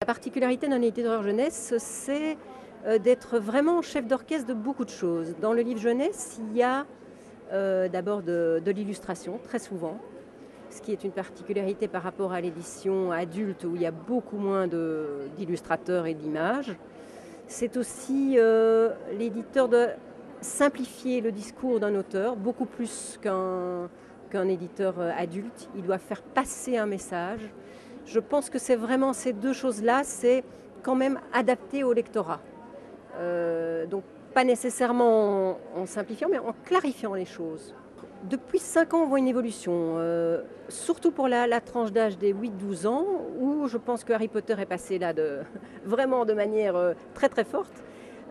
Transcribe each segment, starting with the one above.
La particularité d'un éditeur jeunesse, c'est d'être vraiment chef d'orchestre de beaucoup de choses. Dans le livre jeunesse, il y a d'abord de l'illustration, très souvent, ce qui est une particularité par rapport à l'édition adulte où il y a beaucoup moins d'illustrateurs et d'images. C'est aussi l'éditeur de simplifier le discours d'un auteur, beaucoup plus qu'un éditeur adulte. Il doit faire passer un message. Je pense que c'est vraiment ces deux choses-là, c'est quand même adapté au lectorat. Donc pas nécessairement en simplifiant, mais en clarifiant les choses. Depuis 5 ans, on voit une évolution, surtout pour la tranche d'âge des 8-12 ans, où je pense que Harry Potter est passé là vraiment de manière très très forte.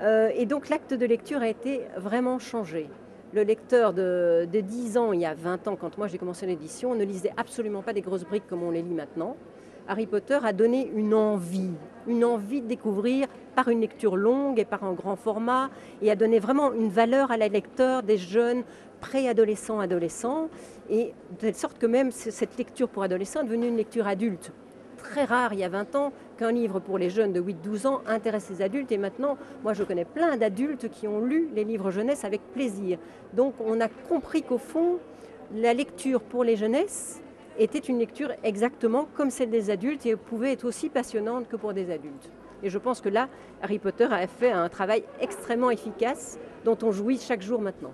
Et donc l'acte de lecture a été vraiment changé. Le lecteur de 10 ans, il y a 20 ans, quand moi j'ai commencé l'édition, ne lisait absolument pas des grosses briques comme on les lit maintenant. Harry Potter a donné une envie de découvrir par une lecture longue et par un grand format, et a donné vraiment une valeur à la lecture des jeunes préadolescents, adolescents, et de telle sorte que même cette lecture pour adolescents est devenue une lecture adulte. Très rare il y a 20 ans qu'un livre pour les jeunes de 8-12 ans intéresse les adultes, et maintenant, moi je connais plein d'adultes qui ont lu les livres jeunesse avec plaisir. Donc on a compris qu'au fond, la lecture pour les jeunesses était une lecture exactement comme celle des adultes et pouvait être aussi passionnante que pour des adultes. Et je pense que là, Harry Potter a fait un travail extrêmement efficace dont on jouit chaque jour maintenant.